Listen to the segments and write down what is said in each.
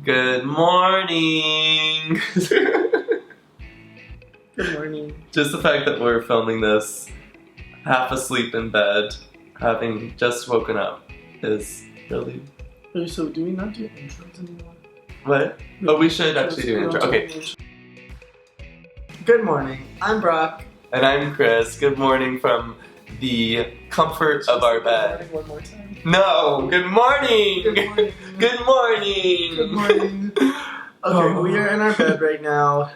Good morning! Good morning. Just the fact that we're filming this half asleep in bed, having just woken up, is really... So do we not do intros anymore? What? Oh, we should actually do an intro. Okay. Good morning. I'm Brock. And I'm Chris. Good morning from the comfort of our bed. Good morning one more time. No! Good morning! Good morning. Good morning! Good morning. Okay, we are in our bed right now.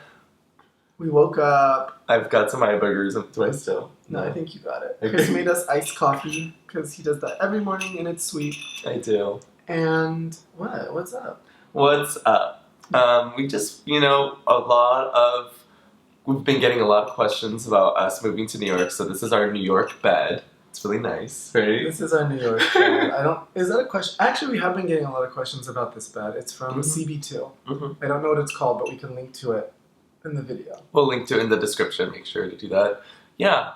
We woke up. I've got some eye boogers. Do I still? No, I think you got it. Okay. Chris made us iced coffee because he does that every morning and it's sweet. I do. And what? What's up? What's up? We just, we've been getting a lot of questions about us moving to New York, so this is our New York bed. It's really nice, right? This is our New York bed. Is that a question? Actually, we have been getting a lot of questions about this bed. It's from CB2. Mm-hmm. I don't know what it's called, but we can link to it in the video. We'll link to it in the description, make sure to do that. Yeah,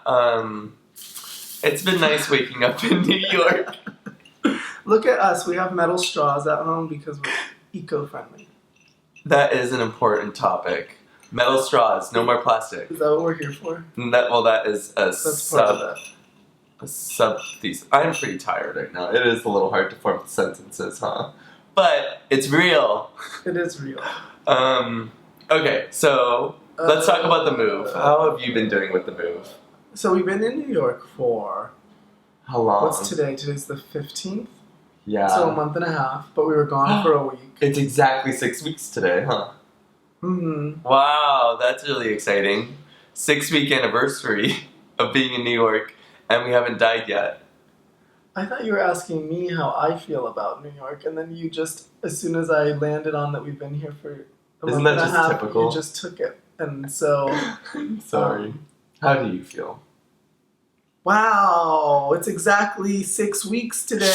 it's been nice waking up in New York. Look at us, we have metal straws at home because we're eco-friendly. That is an important topic. Metal straws, no more plastic. Is that what we're here for? That is a That's part of it. sub thesis. I'm pretty tired right now. It is a little hard to form sentences, huh? But it's real. It is real. Okay, so let's talk about the move. How have you been doing with the move? So we've been in New York for... How long? What's today? Today's the 15th? Yeah. So a month and a half, but we were gone for a week. It's exactly 6 weeks today, huh? Mm-hmm. Wow, that's really exciting. 6-week anniversary of being in New York, and we haven't died yet. I thought you were asking me how I feel about New York, and then you just, as soon as I landed on that we've been here for a Isn't month that and a just half, typical? you just took it. And so... Sorry. How do you feel? Wow, it's exactly 6 weeks today.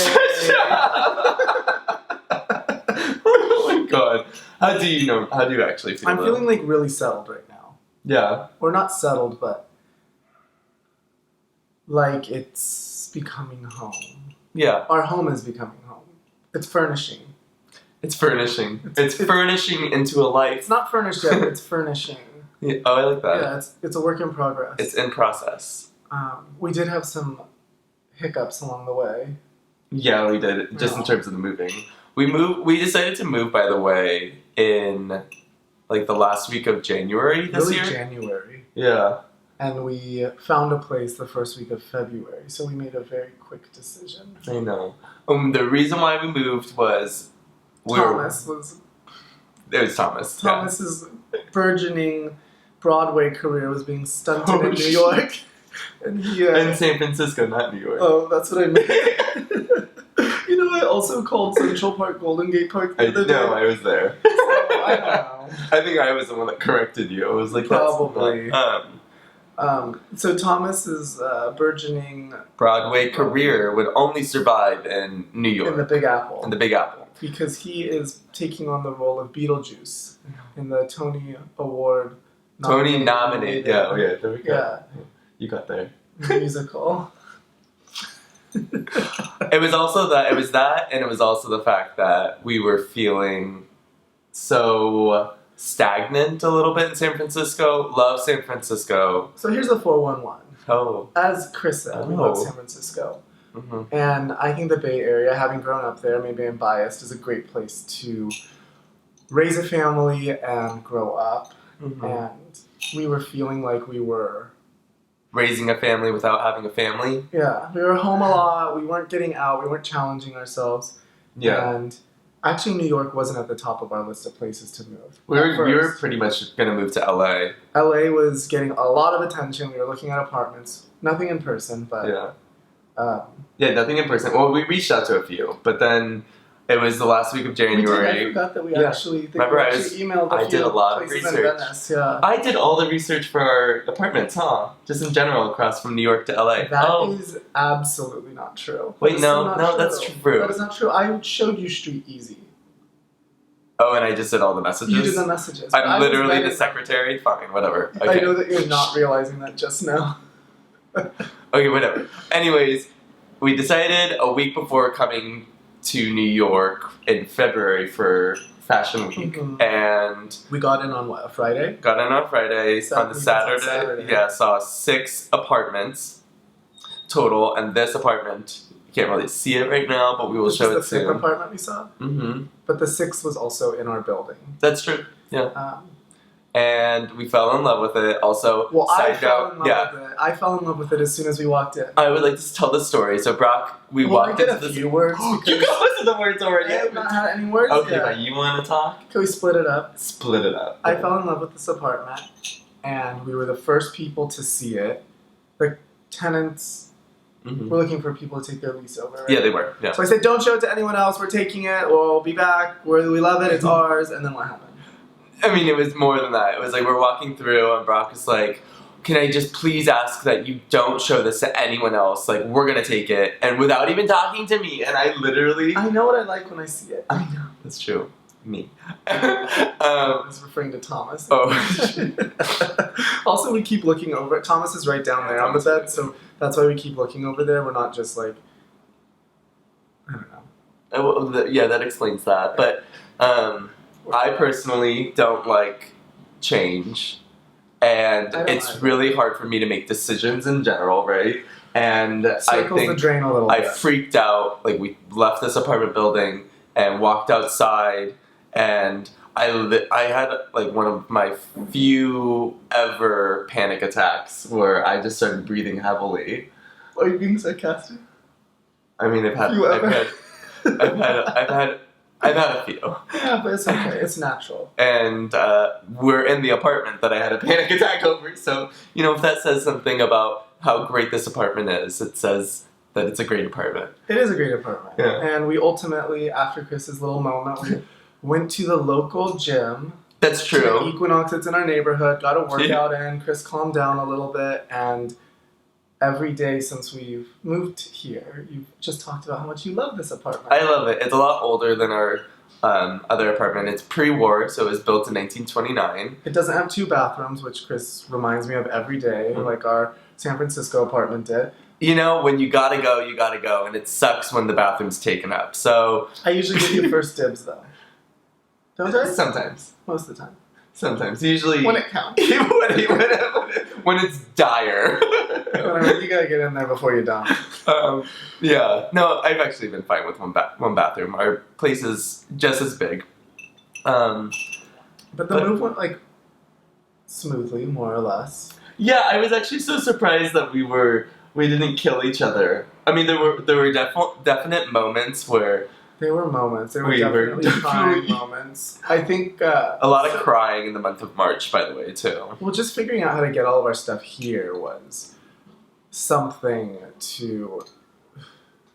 Oh my god. How do you actually feel? I'm feeling like really settled right now. Yeah. Or not settled, but like it's becoming home. Yeah. Our home is becoming home. It's furnishing. It's furnishing. It's furnishing into a life. It's not furnished yet, but it's furnishing. Yeah. Oh, I like that. Yeah, it's a work in progress. It's in process. We did have some hiccups along the way. Yeah, we did. Just in terms of the moving. We decided to move, by the way, in like the last week of January this year. January. Yeah. And we found a place the first week of February, so we made a very quick decision. I know. The reason why we moved was... It was Thomas. Thomas's burgeoning Broadway career was being stunted in New York. And he, in San Francisco, not New York. Oh, that's what I meant. I also called Central Park Golden Gate Park the other day. No, I was there. So, I don't know. I think I was the one that corrected you. I was like, probably. That's not, So Thomas's burgeoning Broadway career would only survive in New York. in the Big Apple. In the Big Apple. Because he is taking on the role of Beetlejuice in the Tony Award. Tony nominated. Yeah, oh yeah, there we go. Yeah. You got there. Musical. It was that, and it was also the fact that we were feeling so stagnant a little bit in San Francisco. Love San Francisco. So here's the 411. Oh. As Chris said, we love San Francisco. Mm-hmm. And I think the Bay Area, having grown up there, maybe I'm biased, is a great place to raise a family and grow up. Mm-hmm. And we were feeling like we were... raising a family without having a family. Yeah, we were home a lot, we weren't getting out, we weren't challenging ourselves. Yeah. And actually New York wasn't at the top of our list of places to move. We were pretty much going to move to LA. LA was getting a lot of attention, we were looking at apartments. Nothing in person, but... Yeah. Nothing in person. Well, we reached out to a few, but then it was the last week of January. I forgot that we actually emailed I did a lot of places research. in Venice, yeah. I did all the research for our apartments, huh? Just in general, across from New York to LA. That is absolutely not true. Wait, no, that's true. That is not true. I showed you Street Easy. Oh, and I just did all the messages? You did the messages. I'm literally the secretary? Fine, whatever. Okay. I know that you're not realizing that just now. Okay, whatever. Anyways, we decided a week before coming to New York in February for Fashion Week. Mhm. And we got in on what, a Friday? got in on Friday. On the Saturday, Saturday. saw 6 apartments total. And this apartment, you can't really see it right now, but we will This show was it the 5th soon. apartment we saw, Mm-hmm. but the 6th was also in our building. That's true. Yeah. And we fell in love with it. Also, Well, I side fell note, in love with it. I fell in love with it as soon as we walked in. I would like to tell the story. So Brock, we walked did into a few words. You got most of the words already. I have not had any words Okay, yet. but you want to talk? Can we split it up? Split it up. I fell in love with this apartment, and we were the first people to see it. The tenants were looking for people to take their lease over. Right? Yeah, they were. Yeah. So I said, don't show it to anyone else. We're taking it. We'll be back. We love it. It's ours. And then what happened? I mean, it was more than that. It was like we're walking through, and Brock was like, "Can I just please ask that you don't show this to anyone else? Like, we're gonna take it," and without even talking to me. And I literally, I know what I like when I see it. I know that's true. Me. I was referring to Thomas. Oh. Also, we keep looking over it. Thomas is right down there on the bed, so that's why we keep looking over there. We're not just like, I don't know. Yeah, that explains that. But I personally don't like change, and it's really hard for me to make decisions in general, right? And I think the drain a little I bit. freaked out. Like, we left this apartment building and walked outside, and I had like one of my few ever panic attacks where I just started breathing heavily. Are you being sarcastic? I mean, I've had a few. Yeah, but it's okay. It's natural. And we're in the apartment that I had a panic attack over. So, you know, if that says something about how great this apartment is, it says that it's a great apartment. It is a great apartment. Yeah. And we ultimately, after Chris's little moment, we went to the local gym. That's true. Equinox, it's in our neighborhood. Got a workout in. Chris calmed down a little bit. And every day since we've moved here, you've just talked about how much you love this apartment. I love it. It's a lot older than our other apartment. It's pre-war, so it was built in 1929. It doesn't have 2 bathrooms, which Chris reminds me of every day, like our San Francisco apartment did. You know, when you gotta go, and it sucks when the bathroom's taken up. So I usually give you first dibs, though. Don't I? Sometimes. Most of the time. Sometimes. Usually. When it counts. when it's dire. Whatever, you gotta get in there before you're done. Yeah. No, I've actually been fine with one bathroom. Our place is just as big. But the move went, like, smoothly, more or less. Yeah, I was actually so surprised that we didn't kill each other. I mean, there were definite moments where There were moments. There were definitely crying moments. I think a lot of crying in the month of March, by the way, too. Well, just figuring out how to get all of our stuff here was something to.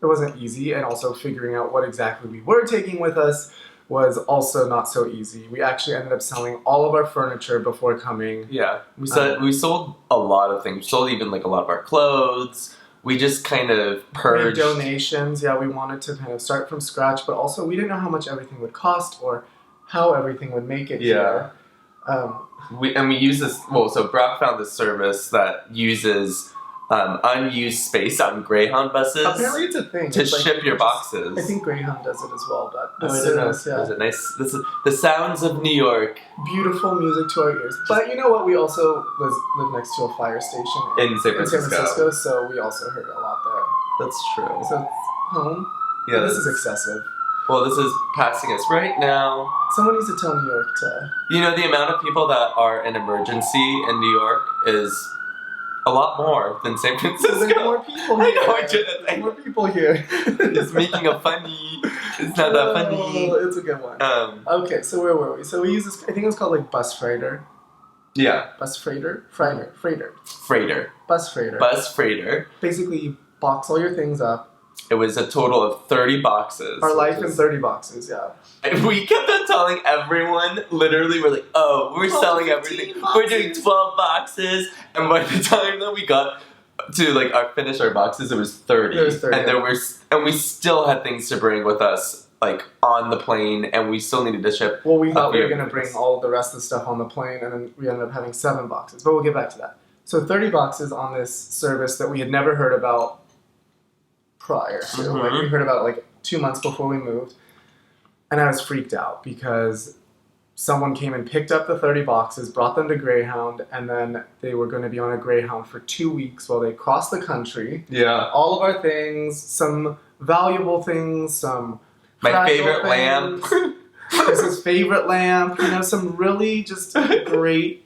It wasn't easy, and also figuring out what exactly we were taking with us was also not so easy. We actually ended up selling all of our furniture before coming. Yeah, we sold a lot of things. We sold even like a lot of our clothes. We just kind of purged. Made donations. Yeah, we wanted to kind of start from scratch, but also we didn't know how much everything would cost or how everything would make it here. We use this. Well, so Brock found this service that uses unused space on Greyhound buses. Apparently, it's a thing to it's ship your boxes. I think Greyhound does it as well, but I didn't know. Is it nice? This is the sounds of New York. Beautiful music to our ears. But you know what? We also live next to a fire station in San Francisco. So we also heard it a lot there. That's true. So it's home. Yeah, this is excessive. Well, this is passing us right now. Someone needs to tell New York to. You know, the amount of people that are in emergency in New York is a lot more than San Francisco. There's more people here. I know, more people here. It's making a funny. It's not that funny. It's a good one. Okay, so where were we? So we use this. I think it was called like bus freighter. Yeah. Bus freighter. Bus freighter. Basically, you box all your things up. It was a total of 30 boxes. Our life in 30 boxes, yeah. And we kept on telling everyone, literally, we're like, oh, we're selling everything. Boxes. We're doing 12 boxes. And by the time that we got to like finish our boxes, it was 30. There was 30. And we still had things to bring with us, like on the plane, and we still needed to ship. Well, we thought we were going to bring all the rest of the stuff on the plane, and then we ended up having 7 boxes. But we'll get back to that. So 30 boxes on this service that we had never heard about prior to. Like, we heard about it like 2 months before we moved. And I was freaked out because someone came and picked up the 30 boxes, brought them to Greyhound, and then they were going to be on a Greyhound for 2 weeks while they crossed the country. Yeah. All of our things, some valuable things, some my favorite lamp. Chris's favorite lamp, some really just great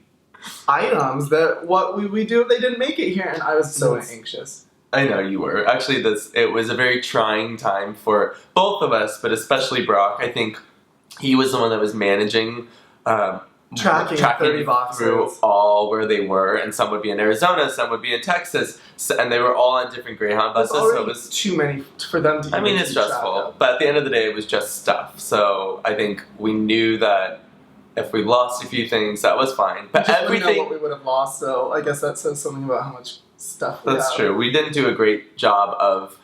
items that what we do if they didn't make it here. And I was so anxious. I know you were. Actually, it was a very trying time for both of us, but especially Brock. I think he was the one that was managing, tracking 30 boxes through all where they were, and some would be in Arizona, some would be in Texas, and they were all on different Greyhound buses. So it was too many for them to. It's stressful, but at the end of the day, it was just stuff. So I think we knew that if we lost a few things, that was fine. But everything, know what we would have lost. So I guess that says something about how much stuff. That's true. We didn't do a great job of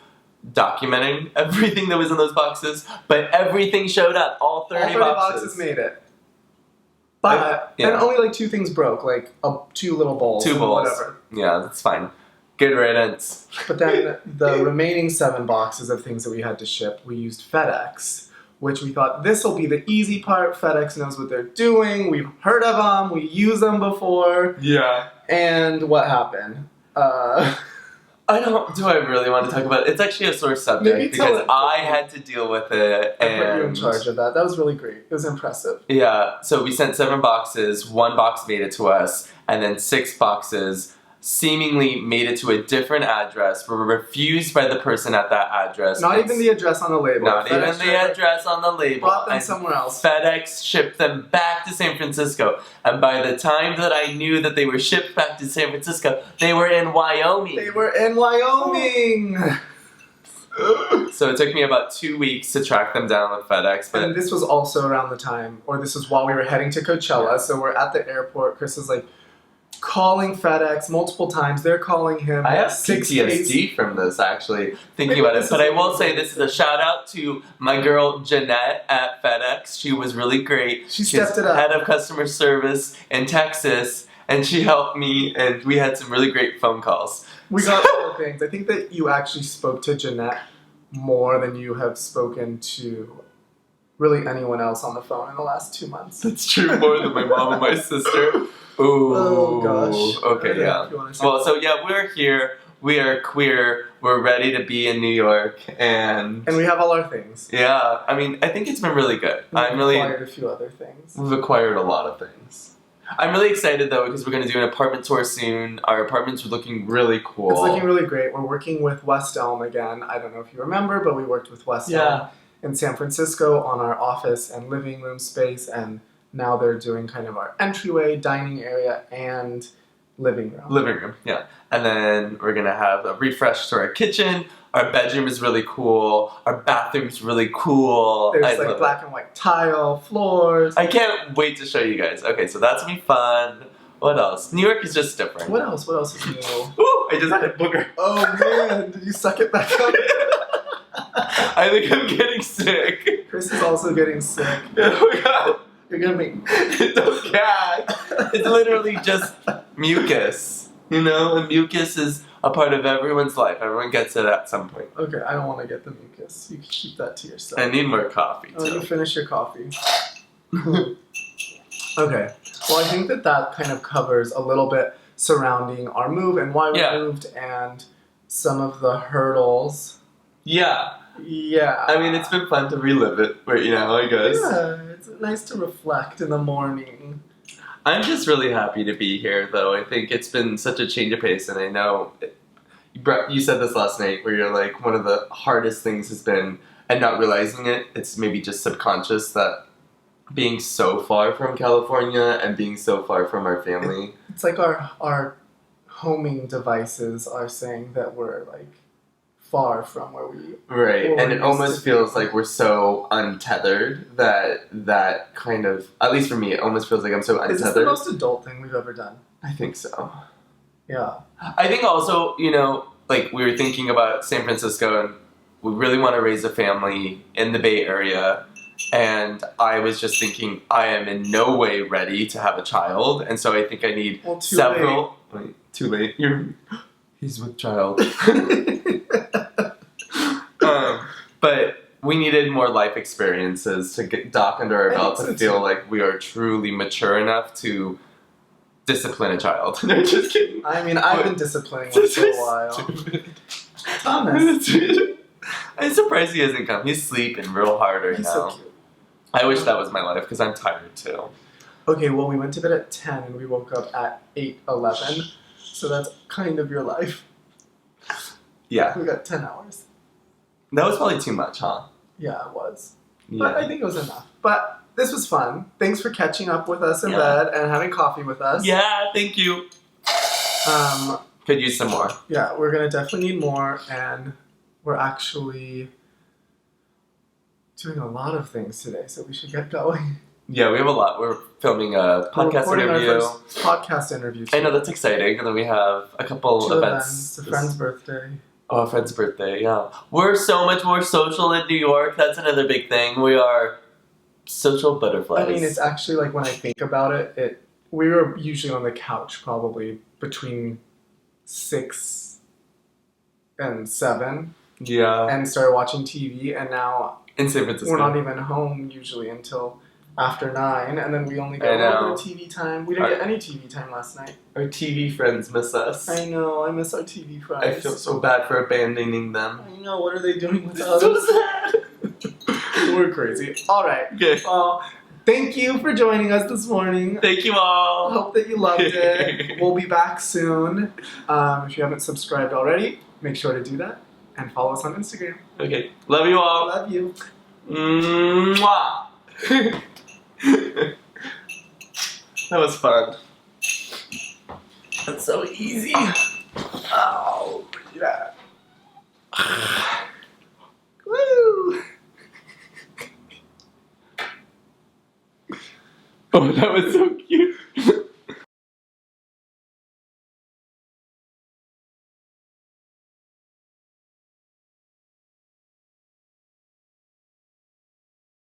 documenting everything that was in those boxes, but everything showed up. All 30 boxes made it. But and only like 2 things broke, like 2 little bowls. 2 bowls. Whatever. Yeah, that's fine. Good riddance. But then the remaining 7 boxes of things that we had to ship, we used FedEx, which we thought this will be the easy part. FedEx knows what they're doing. We've heard of them. We use them before. Yeah. And what happened? Do I really want to talk about it? It's actually a sore subject because I had to deal with it. And I put you in charge of that. That was really great. It was impressive. Yeah, so we sent 7 boxes, 1 box made it to us, and then 6 boxes seemingly made it to a different address, were refused by the person at that address. Not even the address on the label. Not even the address on the label. Brought them somewhere else. FedEx shipped them back to San Francisco. And by the time that I knew that they were shipped back to San Francisco, they were in Wyoming. So it took me about 2 weeks to track them down with FedEx. But and this was also around the time, or this was while we were heading to Coachella. Yeah. So we're at the airport. Chris is like calling FedEx multiple times. They're calling him. I have PTSD from this, actually, thinking about it. But I will say this is a shout out to my girl Jeanette at FedEx. She was really great. She's stepped it up. Head of customer service in Texas, and she helped me, and we had some really great phone calls. We got all the things. I think that you actually spoke to Jeanette more than you have spoken to really anyone else on the phone in the last 2 months. That's true, more than my mom and my sister. Ooh. Oh, gosh. Okay, yeah. Well, so yeah, we're here. We are queer. We're ready to be in New York. And we have all our things. Yeah. I think it's been really good. We've acquired a few other things. We've acquired a lot of things. I'm really excited, though, because we're going to do an apartment tour soon. Our apartments are looking really cool. It's looking really great. We're working with West Elm again. I don't know if you remember, but we worked with West Elm in San Francisco on our office and living room space, and now they're doing kind of our entryway, dining area, and living room. Living room, yeah. And then we're going to have a refresh to our kitchen. Our bedroom is really cool. Our bathroom's really cool. There's like black and white tile floors. I can't wait to show you guys. Okay, so that's going to be fun. What else? New York is just different. What else? What else is new? Ooh, I just had a booger. Oh, man. Did you suck it back up? I think I'm getting sick. Chris is also getting sick. Oh, my God. You're gonna make don't gag. It's literally just mucus, and mucus is a part of everyone's life. Everyone gets it at some point. Okay, I don't want to get the mucus. You can keep that to yourself. I need more coffee too. You finish your coffee. Okay. Well, I think that kind of covers a little bit surrounding our move and why we moved and some of the hurdles. Yeah. Yeah. It's been fun to relive it right now, I guess. Yeah, it's nice to reflect in the morning. I'm just really happy to be here, though. I think it's been such a change of pace, and I know you said this last night, where you're like, one of the hardest things has been, and not realizing it, it's maybe just subconscious, that being so far from California and being so far from our family. It's like our homing devices are saying that we're like far from where we and it almost feels like we're so untethered that kind of, at least for me, it almost feels like I'm so untethered. Is this the most adult thing we've ever done? I think so. Yeah. I think also, like we were thinking about San Francisco, and we really want to raise a family in the Bay Area, and I was just thinking I am in no way ready to have a child, and so I think I need several. Wait, too late. He's with child. But we needed more life experiences to get dock under our I belt think to so, feel too. like we are truly mature enough to discipline a child. No, just kidding. I mean, I've been disciplining him for a while. Stupid. Thomas. I'm surprised he hasn't come. He's sleeping real hard right He's now. so cute. I wish that was my life because I'm tired too. Okay, well, we went to bed at 10 and we woke up at 8:11. So that's kind of your life. Yeah. We got 10 hours. That was probably too much, huh? Yeah, it was. Yeah. But I think it was enough. But this was fun. Thanks for catching up with us in Yeah. bed and having coffee with us. Yeah, thank you. Could use some more. Yeah, we're going to definitely need more, and we're actually doing a lot of things today, so we should get going. Yeah, we have a lot. We're filming a We're podcast recording interview. our first podcast interview. I know, that's exciting. And then we have a couple Two events. A friend's birthday. Oh, a friend's birthday, yeah. We're so much more social in New York. That's another big thing. We are social butterflies. I mean, it's actually like when I think about it, we were usually on the couch probably between 6 and 7 yeah. and started watching TV, and now In San Francisco. we're not even home usually until after 9, and then we only get I a little know. bit of TV time. We didn't get any TV time last night. Our TV friends miss us. I know, I miss our TV friends. I feel so bad for abandoning them. I know, what are they doing with It's us? so sad. We're crazy. Alright, Okay. well, thank you for joining us this morning. Thank you all. Hope that you loved it. We'll be back soon. If you haven't subscribed already, make sure to do that. And follow us on Instagram. Okay. Love you all. Love you. Mwah. That was fun. That's so easy. Oh, yeah. Woo! Oh, that was so cute.